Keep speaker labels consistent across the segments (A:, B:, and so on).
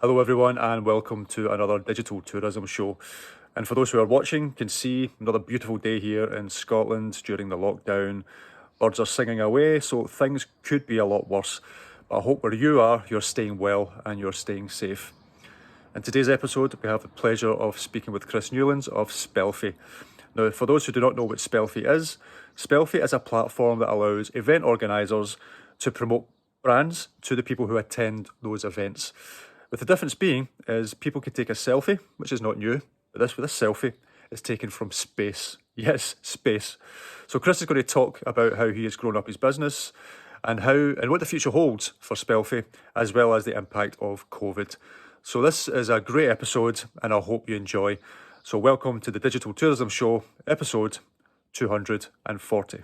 A: Hello everyone and welcome to another digital tourism show. And for those who are watching, can see another beautiful day here in Scotland during the lockdown. Birds are singing away, so things could be a lot worse. But I hope where you are, you're staying well and you're staying safe. In today's episode, we have the pleasure of speaking with Chris Newlands of Spelfie. Now, for those who do not know what Spelfie is a platform that allows event organisers to promote brands to the people who attend those events. With the difference being is people can take a selfie, which is not new, but this selfie is taken from space. Yes, space. So Chris is going to talk about how he has grown up his business and what the future holds for Spelfie, as well as the impact of COVID. So this is a great episode and I hope you enjoy. So welcome to the Digital Tourism Show, episode 240.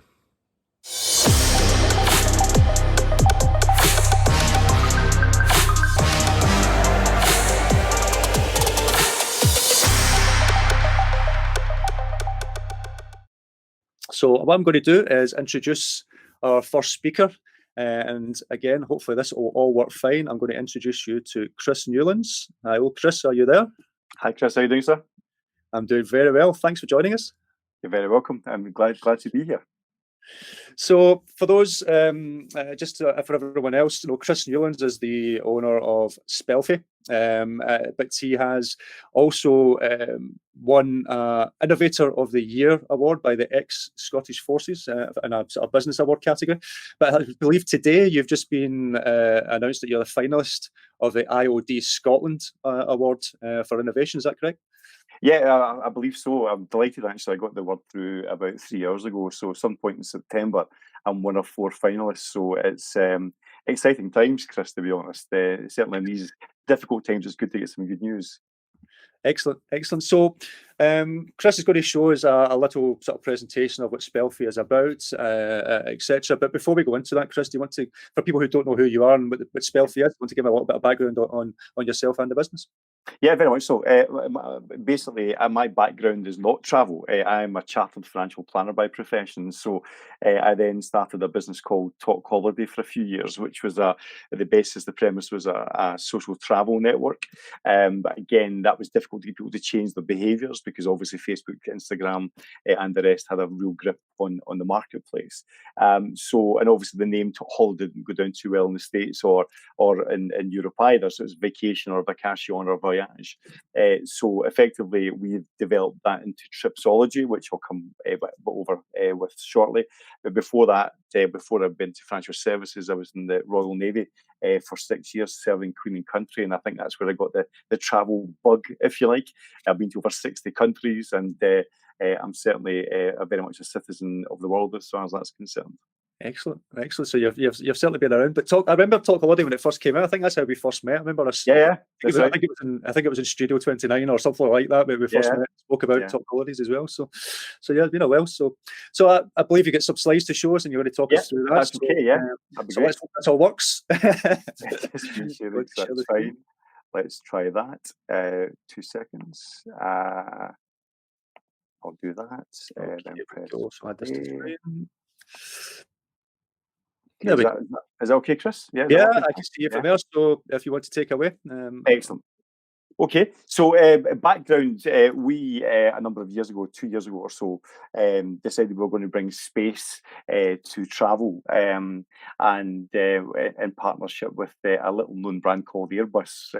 A: So what I'm going to do is introduce our first speaker. And again, hopefully this will all work fine. I'm going to introduce you to Chris Newlands. Hello, Chris, are you there?
B: Hi, Chris. How are you doing, sir?
A: I'm doing very well. Thanks for joining us.
B: You're very welcome. I'm glad to be here.
A: So for those, for everyone else, Chris Newlands is the owner of Spelfie, but he has also won Innovator of the Year award by the ex-Scottish Forces in a sort of business award category. But I believe today you've just been announced that you're the finalist of the IOD Scotland award for innovation. Is that correct?
B: Yeah, I believe so. I'm delighted, actually. I got the word through about 3 hours ago. So some point in September, I'm one of 4 finalists. So it's exciting times, Chris, to be honest. Certainly in these difficult times, it's good to get some good news.
A: Excellent. So Chris is going to show us a little sort of presentation of what Spelfie is about, etc. But before we go into that, Chris, do you want to, for people who don't know who you are and what Spelfie is, do you want to give a little bit of background on yourself and the business?
B: Yeah, very much so. Basically, my background is not travel. I'm a chartered financial planner by profession. So I then started a business called Talk Holiday for a few years, which was the premise was a social travel network. But again, that was difficult to get people to change their behaviours because obviously Facebook, Instagram, and the rest had a real grip on the marketplace. And obviously the name Talk Holiday didn't go down too well in the States or in Europe either. So it was vacation or vacation or voyage. So effectively, we've developed that into Tripsology, which I'll come over with shortly. But before that, before I've been to financial services, I was in the Royal Navy for 6 years serving Queen and Country, and I think that's where I got the travel bug, if you like. I've been to over 60 countries, and I'm certainly very much a citizen of the world as far as that's concerned.
A: Excellent. So you've certainly been around. But I remember Talk Holiday when it first came out. I think that's how we first met. I remember us.
B: Yeah.
A: I think it was in Studio 29 or something like that. Where we first met, spoke about Talk Holidays as well. So yeah, it's been a while. So I believe you get some slides to show us, and you're going to talk us through that.
B: That's okay. Yeah.
A: So let's hope this all works.
B: That's fine. Let's try that. 2 seconds. I'll do that. Then press Is that okay, Chris?
A: Yeah, I can see you from there. So if you want to take away.
B: Excellent. Okay, so background, we a number of years ago, 2 years ago or so, decided we were going to bring space to travel, and in partnership with a little known brand called AIRBUS,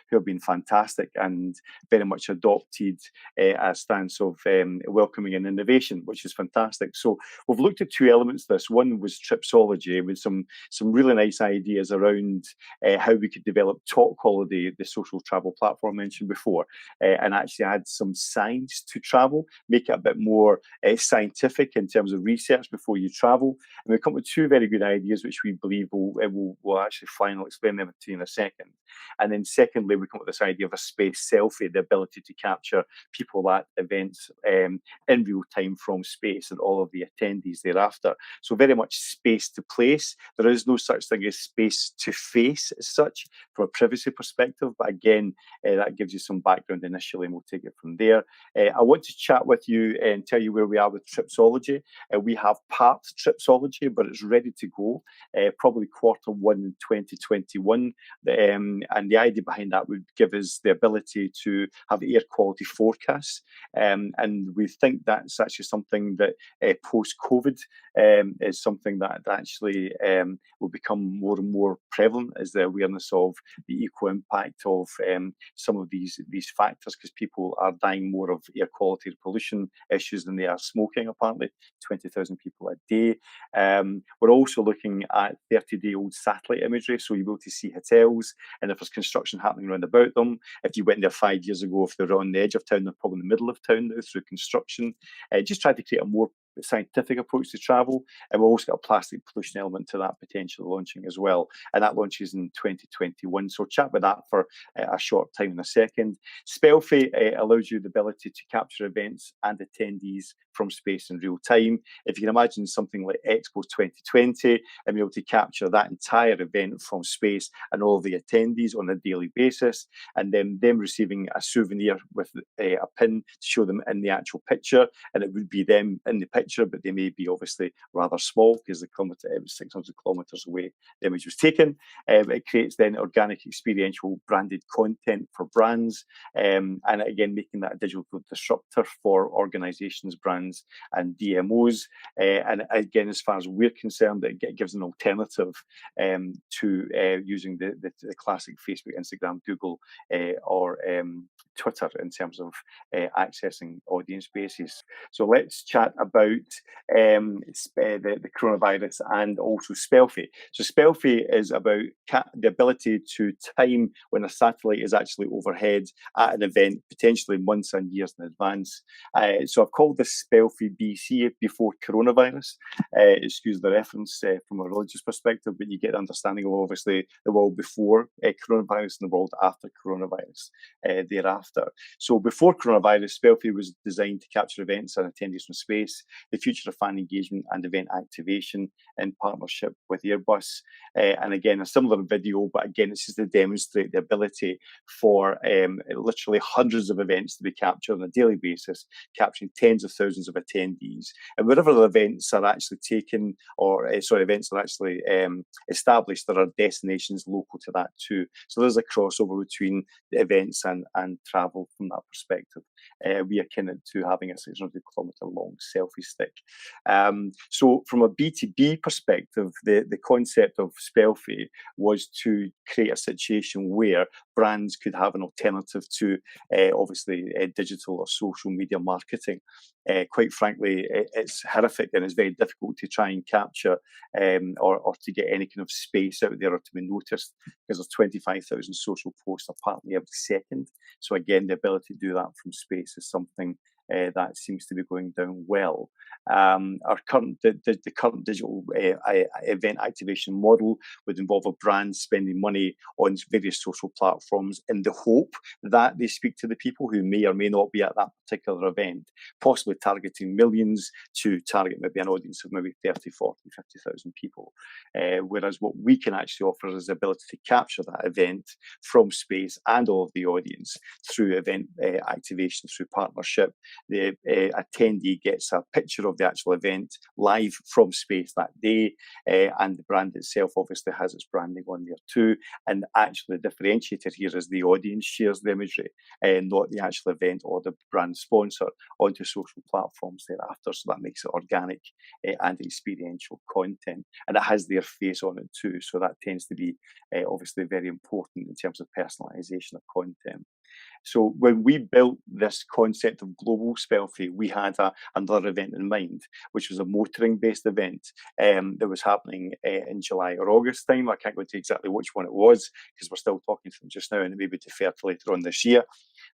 B: who have been fantastic and very much adopted a stance of welcoming and innovation, which is fantastic. So we've looked at 2 elements to this. One was Tripsology, with some really nice ideas around how we could develop Talk Holiday, the social travel platform mentioned before, and actually add some science to travel, make it a bit more scientific in terms of research before you travel. And we've come up with 2 very good ideas, which we believe will actually fly, and I'll explain them to you in a second. And then secondly, we come up with this idea of a space selfie, the ability to capture people at events in real time from space and all of the attendees thereafter. So very much space to place. There is no such thing as space to face as such from a privacy perspective, but again, that gives you some background initially, and we'll take it from there. I want to chat with you and tell you where we are with Tripsology. We have part Tripsology, but it's ready to go, probably Q1 in 2021. And the idea behind that would give us the ability to have air quality forecasts. And we think that's actually something that post-COVID is something that actually will become more and more prevalent, as the awareness of the eco impact of some of these factors, because people are dying more of air quality pollution issues than they are smoking, apparently, 20,000 people a day. We're also looking at 30-day-old satellite imagery, so you'll be able to see hotels, and if there's construction happening around about them. If you went there 5 years ago, if they're on the edge of town, they're probably in the middle of town now through construction. Just try to create a more scientific approach to travel, and we've also got a plastic pollution element to that potentially launching as well, and that launches in 2021. So chat about that for a short time in a second. Spelfie allows you the ability to capture events and attendees from space in real time. If you can imagine something like Expo 2020 and be able to capture that entire event from space and all of the attendees on a daily basis, and then them receiving a souvenir with a pin to show them in the actual picture, and it would be them in the picture, but they may be obviously rather small because the kilometre, it was 600 kilometres away the image was taken. It creates then organic experiential branded content for brands, and again making that a digital disruptor for organisations, brands and DMOs. And again, as far as we're concerned, it gives an alternative to using the classic Facebook, Instagram, Google or Twitter in terms of accessing audience bases. So let's chat about the coronavirus and also Spelfie. So Spelfie is about the ability to time when a satellite is actually overhead at an event, potentially months and years in advance. So I've called this Spelfie BC, before coronavirus. Excuse the reference from a religious perspective, but you get an understanding of obviously the world before coronavirus and the world after coronavirus thereafter. So before coronavirus, Spelfie was designed to capture events and attendees from space, the future of fan engagement and event activation in partnership with AIRBUS. And again, a similar video, but again, it's just to demonstrate the ability for literally hundreds of events to be captured on a daily basis, capturing tens of thousands of attendees. And wherever the events are actually taken, or events are actually established, there are destinations local to that too. So there's a crossover between the events and travel from that perspective. We akin it to having a 600-kilometre long selfie stick. So from a B2B perspective, the concept of Spelfie was to create a situation where brands could have an alternative to obviously digital or social media marketing. Quite frankly, it's horrific and it's very difficult to try and capture or to get any kind of space out there or to be noticed, because there's 25,000 social posts apparently every second. So again, the ability to do that from space is something that seems to be going down well. The current digital event activation model would involve a brand spending money on various social platforms in the hope that they speak to the people who may or may not be at that particular event, possibly targeting millions to target maybe an audience of maybe 30, 40, 50,000 people. Whereas what we can actually offer is the ability to capture that event from space and all of the audience through event activation, through partnership. The attendee gets a picture of the actual event live from space that day, and the brand itself obviously has its branding on there too. And actually the differentiator here is the audience shares the imagery, not the actual event or the brand sponsor, onto social platforms thereafter. So that makes it organic and experiential content, and it has their face on it too. So that tends to be obviously very important in terms of personalization of content. So when we built this concept of global Spelfie, we had another event in mind, which was a motoring-based event that was happening in July or August time. I can't go into exactly which one it was because we're still talking to them just now, and it may be deferred to later on this year.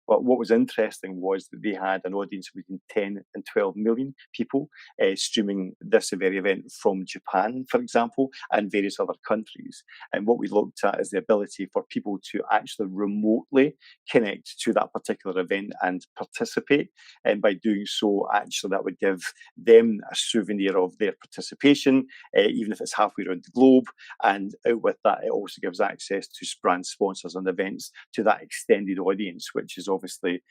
B: But what was interesting was that they had an audience between 10 and 12 million people streaming this very event from Japan, for example, and various other countries. And what we looked at is the ability for people to actually remotely connect to that particular event and participate. And by doing so, actually, that would give them a souvenir of their participation, even if it's halfway around the globe. And out with that, it also gives access to brand sponsors and events to that extended audience, which is obviously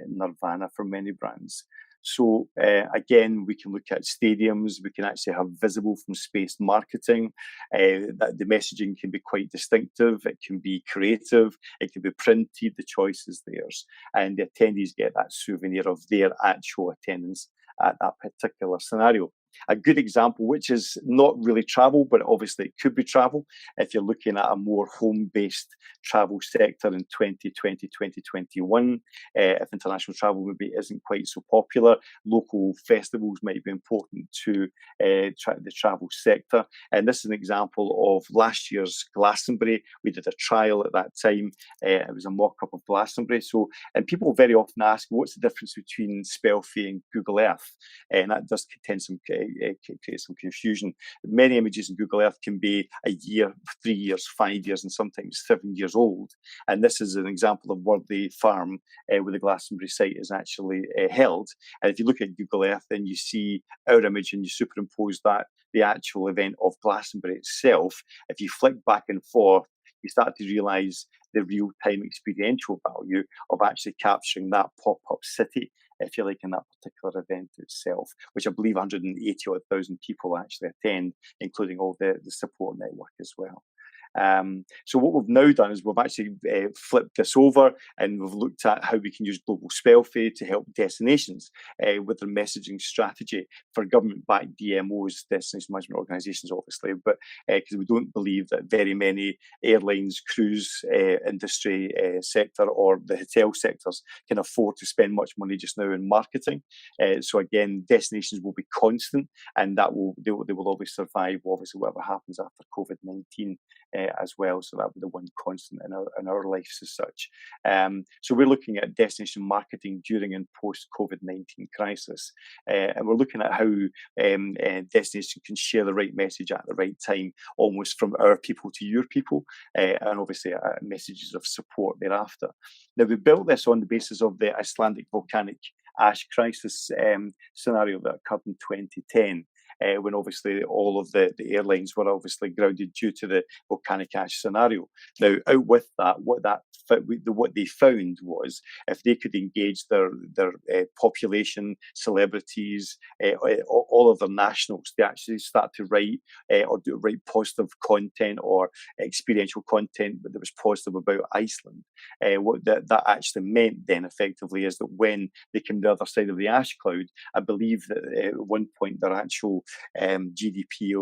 B: nirvana for many brands. So again, we can look at stadiums. We can actually have visible from space marketing. That the messaging can be quite distinctive. It can be creative. It can be printed. The choice is theirs, and the attendees get that souvenir of their actual attendance at that particular scenario. A good example, which is not really travel, but obviously it could be travel. If you're looking at a more home-based travel sector in 2020, 2021, if international travel maybe isn't quite so popular, local festivals might be important to the travel sector. And this is an example of last year's Glastonbury. We did a trial at that time. It was a mock-up of Glastonbury. And people very often ask, what's the difference between Spelfie and Google Earth? And that does contain some create some confusion. Many images in Google Earth can be a year, 3 years, 5 years, and sometimes 7 years old. And this is an example of Worthy Farm, where the Glastonbury site is actually held. And if you look at Google Earth, then you see our image and you superimpose that, the actual event of Glastonbury itself. If you flick back and forth, you start to realise the real-time experiential value of actually capturing that pop-up city, if you like, in that particular event itself, which I believe 180,000 people actually attend, including all the support network as well. So what we've now done is we've actually flipped this over, and we've looked at how we can use Global Spelfie to help destinations with their messaging strategy for government-backed DMOs, destination management organisations, obviously, but because we don't believe that very many airlines, cruise industry sector, or the hotel sectors can afford to spend much money just now in marketing. So again, destinations will be constant, and they will always survive, obviously, whatever happens after COVID-19. As well, so that would be the one constant in our lives as such. So we're looking at destination marketing during and post COVID-19 crisis, and we're looking at how destination can share the right message at the right time, almost from our people to your people, and obviously messages of support thereafter. Now, we built this on the basis of the Icelandic volcanic ash crisis scenario that occurred in 2010. When obviously all of the airlines were obviously grounded due to the volcanic ash scenario. Now, out with that, what they found was if they could engage their population, celebrities, all of their nationals, they actually start to write positive content or experiential content that was positive about Iceland. What that actually meant then effectively is that when they came to the other side of the ash cloud, I believe that at one point their actual GDP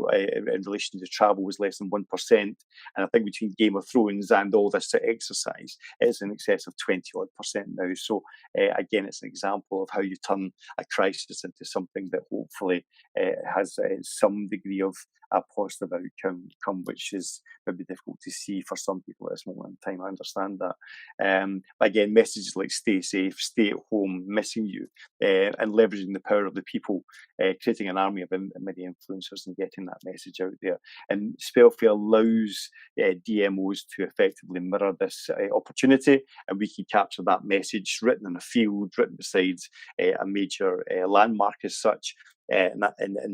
B: in relation to travel was less than 1%, and I think between Game of Thrones and all this exercise, it's in excess of 20-odd% now. So again, it's an example of how you turn a crisis into something that hopefully has some degree of a positive outcome, which is maybe difficult to see for some people at this moment in time. I understand that. But again, messages like stay safe, stay at home, missing you, and leveraging the power of the people, creating an army of many influencers and getting that message out there. And Spelfie allows DMOs to effectively mirror this opportunity, and we can capture that message written in a field, written beside a major landmark as such. And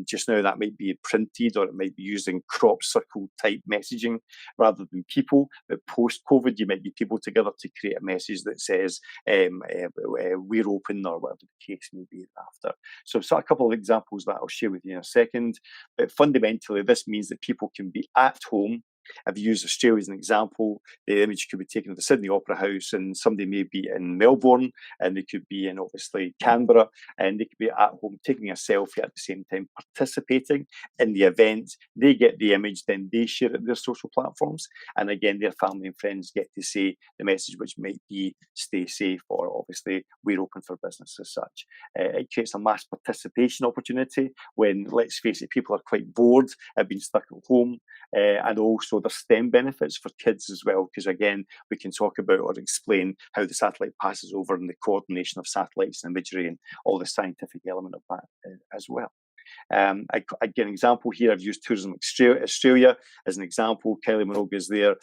B: just now that might be printed, or it might be using crop circle type messaging rather than people. But post-COVID, you might get people together to create a message that says we're open, or whatever the case may be after. So a couple of examples that I'll share with you in a second. But fundamentally, this means that people can be at home. I've used Australia as an example. The image could be taken at the Sydney Opera House, and somebody may be in Melbourne, and they could be in obviously Canberra, and they could be at home taking a selfie at the same time, participating in the event. They get the image, then they share it on their social platforms, and again, their family and friends get to say the message, which might be "stay safe" or obviously "we're open for business" as such. It creates a mass participation opportunity when, let's face it, people are quite bored, have been stuck at home, and also also there's STEM benefits for kids as well, because again, we can talk about or explain how the satellite passes over and the coordination of satellites and imagery and all the scientific element of that as well. I get an example here. I've used Tourism Australia as an example. Kylie Minogue is their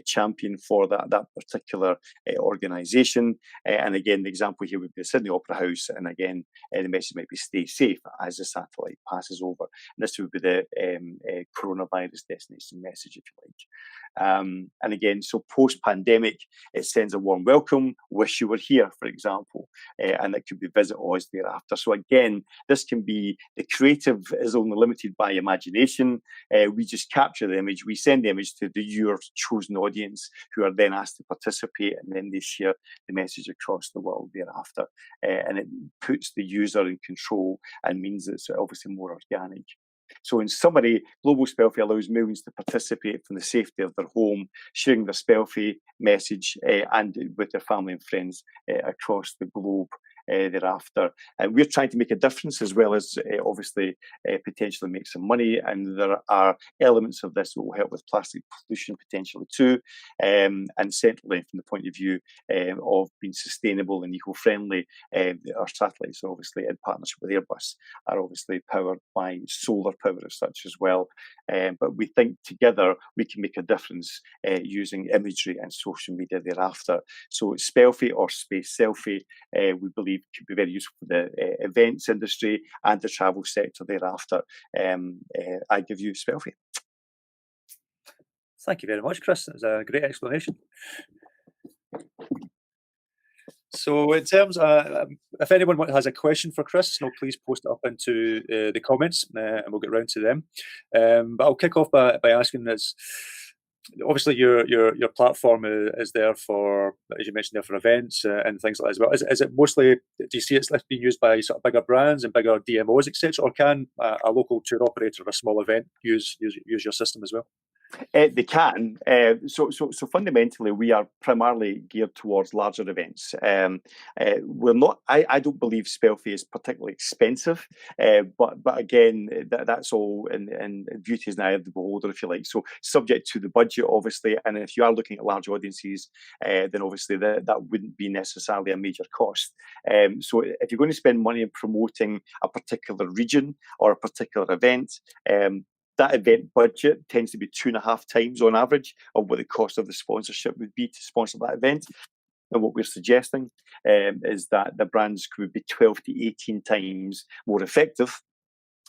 B: champion for that particular organisation. And again, the example here would be the Sydney Opera House. And again, the message might be stay safe as the satellite passes over. And this would be the coronavirus destination message, if you like. And again, so post-pandemic, it sends a warm welcome, wish you were here, for example. And it could be visit us thereafter. So again, this can be, the creative is only limited by imagination. We just capture the image, we send the image to your chosen audience, who are then asked to participate, and then they share the message across the world thereafter. And it puts the user in control and means it's obviously more organic. So in summary, Global Spelfie allows millions to participate from the safety of their home, sharing their Spelfie message and with their family and friends across the globe. Thereafter, and we're trying to make a difference, as well as obviously potentially make some money, and there are elements of this that will help with plastic pollution potentially too, and certainly from the point of view of being sustainable and eco-friendly. Our satellites are obviously in partnership with AIRBUS, are obviously powered by solar power as such as well, but we think together we can make a difference using imagery and social media thereafter. So Spelfie, or Space Selfie, we believe could be very useful for the events industry and the travel sector thereafter. I give you Spelfie.
A: Thank you very much, Chris. That was a great explanation. So in terms of, if anyone has a question for Chris, please post it up into the comments and we'll get round to them. But I'll kick off by asking this. Obviously, your platform is there for, as you mentioned, there for events and things like that as well. Is it mostly, do you see it's being used by sort of bigger brands and bigger DMOs, etc., or can a local tour operator of a small event use your system as well?
B: They can. So fundamentally, we are primarily geared towards larger events. We're not. I don't believe Spelfie is particularly expensive, but again, that's all in beauty is an eye of the beholder, if you like. So subject to the budget, obviously, and if you are looking at large audiences, then obviously that wouldn't be necessarily a major cost. So if you're going to spend money in promoting a particular region or a particular event, that event budget tends to be 2.5 times on average of what the cost of the sponsorship would be to sponsor that event. And what we're suggesting is that the brands could be 12 to 18 times more effective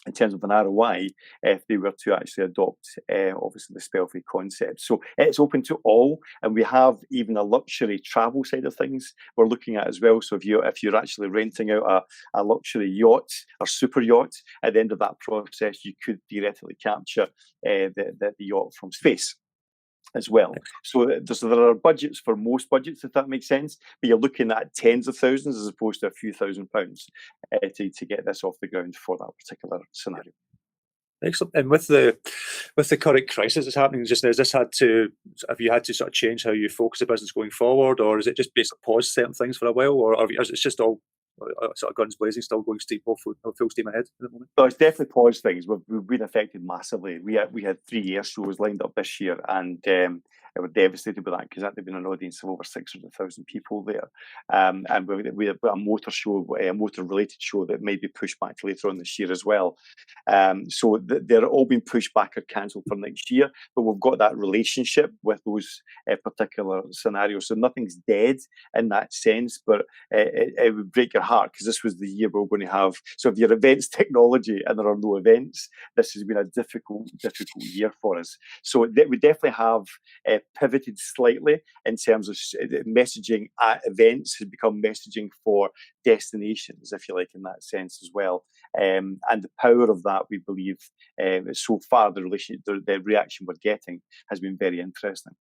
B: in terms of an ROI if they were to actually adopt obviously the Spelfie concept. So it's open to all, and we have even a luxury travel side of things we're looking at as well. So if you're actually renting out a luxury yacht or super yacht, at the end of that process you could theoretically capture the yacht from space as well. So there are budgets for most budgets, if that makes sense, but you're looking at tens of thousands as opposed to a few £1,000s to get this off the ground for that particular scenario.
A: Excellent. And with the current crisis that's happening just now, have you had to sort of change how you focus the business going forward, or is it just basically pause certain things for a while, or is it just all sort of guns blazing, still going full steam ahead at the moment?
B: So it's definitely paused things. We've been affected massively. We had 3 air shows lined up this year, and we were devastated with that because that had been an audience of over 600,000 people there. And we have a motor show, a motor-related show that may be pushed back to later on this year as well. So they're all being pushed back or cancelled for next year, but we've got that relationship with those particular scenarios. So nothing's dead in that sense, but it would break your heart because this was the year we were going to have. So if your events technology and there are no events, this has been a difficult year for us. So we definitely have pivoted slightly in terms of messaging at events has become messaging for destinations, if you like, in that sense as well. And the power of that, we believe, so far the reaction we're getting has been very interesting.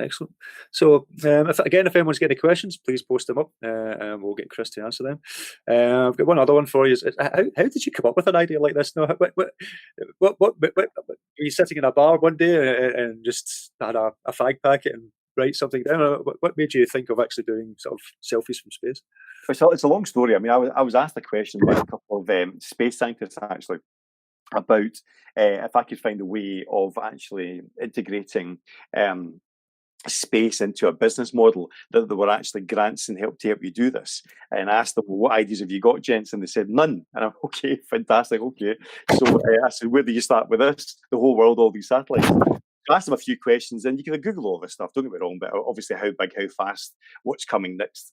A: Excellent. So, if anyone's got any questions, please post them up, and we'll get Chris to answer them. I've got one other one for you. How did you come up with an idea like this? No, what were you sitting in a bar one day and just had a fag packet and write something down? What made you think of actually doing sort of selfies from space?
B: It's a long story. I mean, I was asked a question by a couple of space scientists actually. about if I could find a way of actually integrating space into a business model, that there were actually grants and help to help you do this. And I asked them, well, what ideas have you got, gents? And they said, none. And I'm, okay, fantastic, okay. So I said, where do you start with this? The whole world, all these satellites. I asked them a few questions, and you can Google all this stuff, don't get me wrong, but obviously how big, how fast, what's coming next.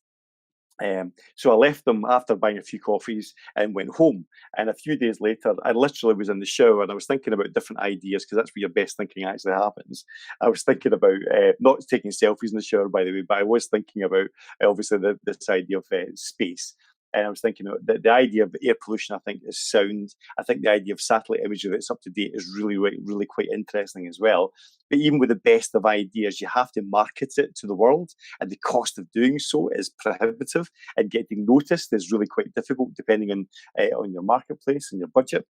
B: So I left them after buying a few coffees and went home. And a few days later, I literally was in the shower and I was thinking about different ideas, because that's where your best thinking actually happens. I was thinking about not taking selfies in the shower, by the way, but I was thinking about obviously this idea of space. And I was thinking the idea of air pollution, I think, is sound. I think the idea of satellite imagery that's up to date is really, really quite interesting as well. But even with the best of ideas, you have to market it to the world, and the cost of doing so is prohibitive, and getting noticed is really quite difficult depending on your marketplace and your budget.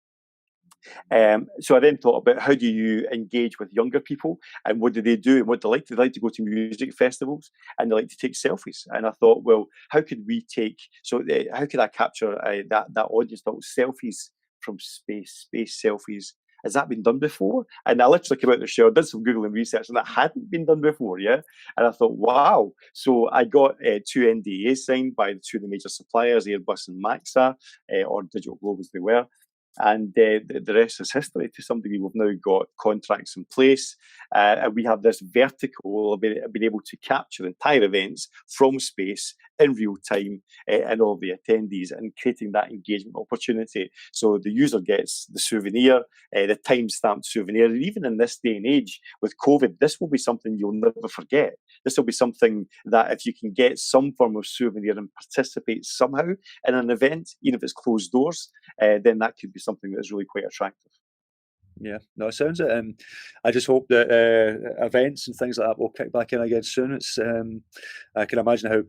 B: So I then thought about, how do you engage with younger people, and what do they do, and what they like? They like to go to music festivals, and they like to take selfies. And I thought, well, how could how could I capture that audience? That was selfies from space selfies. Has that been done before? And I literally came out of the shower, did some Googling research, and that hadn't been done before, yeah? And I thought, wow. So I got 2 NDAs signed by 2 of the major suppliers, AIRBUS and Maxa, or Digital Globe as they were. And the rest is history. To some degree, we've now got contracts in place, and we have this vertical of being able to capture entire events from space in real time, and all the attendees, and creating that engagement opportunity. So the user gets the souvenir, the time-stamped souvenir, and even in this day and age with COVID, this will be something you'll never forget. This will be something that, if you can get some form of souvenir and participate somehow in an event, even if it's closed doors, then that could be something that is really quite attractive.
A: Yeah, no, it sounds it. I just hope that events and things like that will kick back in again soon. It's I can imagine how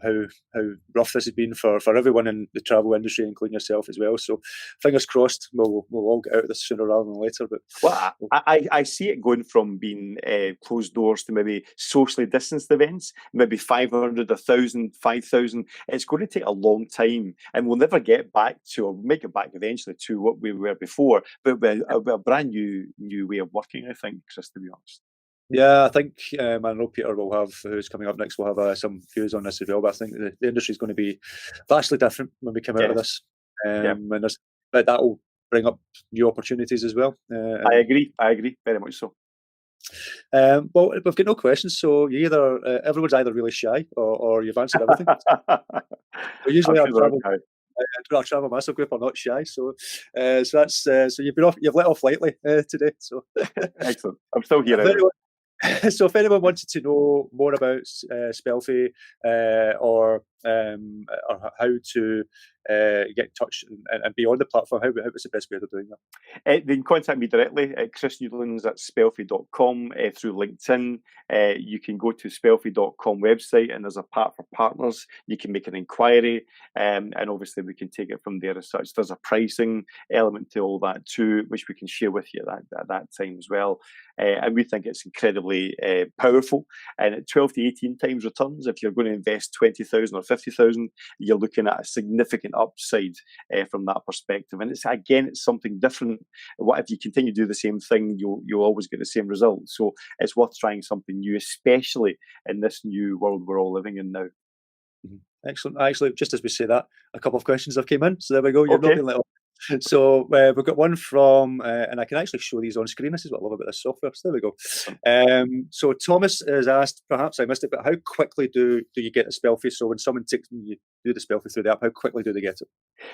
A: rough this has been for everyone in the travel industry, including yourself as well. So fingers crossed, we'll all get out of this sooner rather than later. But
B: well, I see it going from being closed doors to maybe socially distanced events, maybe 500, 1,000, 5,000. It's going to take a long time, and we'll never get back to, or make it back eventually to what we were before, but a brand new way of working, I think, Chris, to be honest.
A: yeah, I think I know Peter will have, who's coming up next, will have some views on this as well. But I think the industry is going to be vastly different when we come out of this, and but that will bring up new opportunities as well.
B: I agree very much so.
A: Well, we've got no questions, so you everyone's either really shy or you've answered everything. So usually our travel massive group are not shy, so that's so you've let off lightly today. So
B: excellent. I'm still here.
A: So if anyone wanted to know more about Spelfie, or how to get in touch and be on the platform, what's the best way of doing that?
B: They can contact me directly at chrisnewlands@spelfie.com, through LinkedIn. You can go to spelfie.com website, and there's a part for partners. You can make an inquiry, and obviously we can take it from there as such. There's a pricing element to all that too, which we can share with you at that time as well. And we think it's incredibly powerful. And at 12 to 18 times returns, if you're going to invest 20,000 or 50,000, you're looking at a significant upside from that perspective. And it's something different. What if you continue to do the same thing? You'll always get the same result. So it's worth trying something new, especially in this new world we're all living in now.
A: Excellent. Actually, just as we say that, a couple of questions have came in. So there we go. You've not been let off. So we've got one from, and I can actually show these on screen. This is what I love about this software. So there we go. So Thomas has asked, perhaps I missed it, but how quickly do you get a Spelfie? So when someone you do the Spelfie through the app, how quickly do they get it?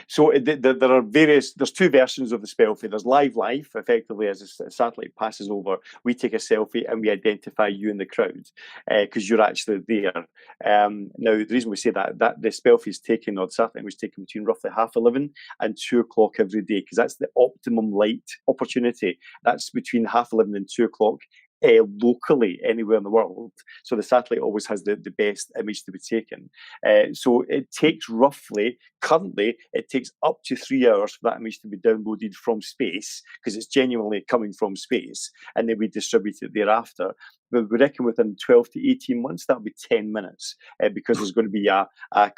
B: So there are there's 2 versions of the Spelfie. There's live, effectively, as a satellite passes over, we take a selfie and we identify you in the crowd, because you're actually there. Now, the reason we say that the Spelfie is taken, or the satellite was taken between roughly 11:30 and 2:00 every day, because that's the optimum light opportunity. That's between 11:30 and 2:00. Locally, anywhere in the world. So the satellite always has the best image to be taken. So it takes roughly Currently, it takes up to 3 hours for that image to be downloaded from space, because it's genuinely coming from space, and then we distribute it thereafter. But we reckon within 12 to 18 months, that'll be 10 minutes, because there's going to be a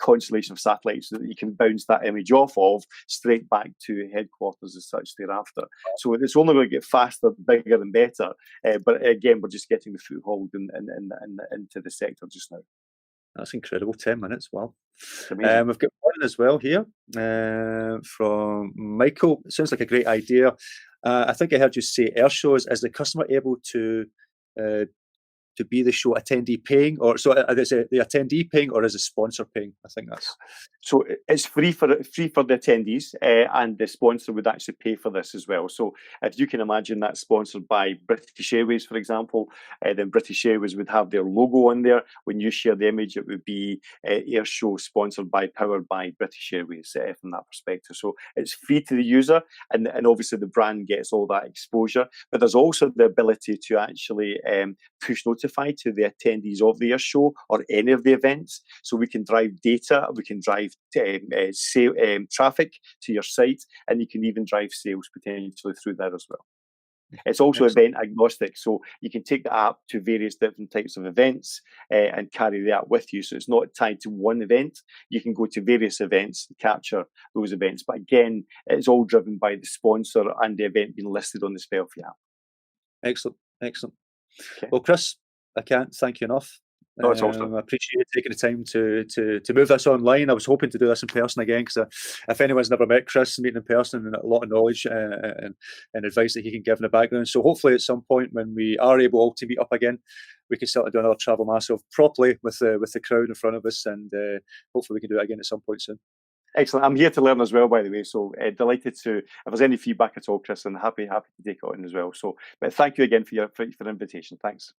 B: constellation of satellites that you can bounce that image off of straight back to headquarters as such thereafter. So it's only going to get faster, bigger, and better. But again, we're just getting the foothold into the sector just now.
A: That's incredible. 10 minutes. Wow.
B: It's amazing.
A: We've got one as well here from Michael. It sounds like a great idea. I think I heard you say air shows. Is the customer able to be the show attendee paying, or so is it the attendee paying, or is the sponsor paying? I think that's
B: so it's free for the attendees, and the sponsor would actually pay for this as well. So if you can imagine that sponsored by British Airways, for example, then British Airways would have their logo on there. When you share the image, it would be air show sponsored by, powered by British Airways from that perspective. So it's free to the user, and obviously the brand gets all that exposure. But there's also the ability to actually push notify to the attendees of the air show or any of the events. So we can drive data, we can drive traffic to your site, and you can even drive sales potentially through that as well. It's also event agnostic, so you can take the app to various different types of events and carry the app with you. So it's not tied to one event. You can go to various events and capture those events. But again, it's all driven by the sponsor and the event being listed on the Spelfie app.
A: excellent. Excellent.
B: Okay.
A: Well, Chris, I can't thank you enough.
B: No, it's awesome.
A: I appreciate you taking the time to move this online. I was hoping to do this in person again, because if anyone's never met Chris, meeting in person, and a lot of knowledge and advice that he can give in the background. So hopefully at some point when we are able to meet up again, we can start to do another Travel Massive properly with the crowd in front of us, and hopefully we can do it again at some point soon.
B: Excellent. I'm here to learn as well, by the way. So delighted to, if there's any feedback at all, Chris, and happy to take it on as well. So, but thank you again for your invitation. Thanks.